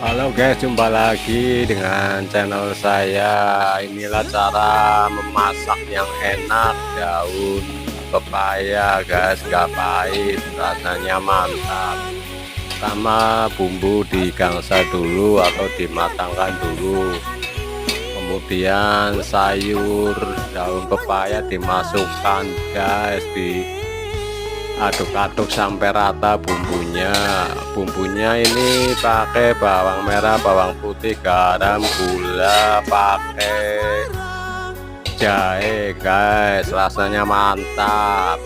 Halo guys, jumpa lagi dengan channel saya. Inilah cara memasak yang enak daun pepaya guys, gak pahit, rasanya mantap. Pertama bumbu digangsa dulu atau dimatangkan dulu. Kemudian sayur daun pepaya dimasukkan guys, aduk-aduk sampai rata bumbunya ini pakai bawang merah, bawang putih, garam, gula, pakai jahe guys, rasanya mantap.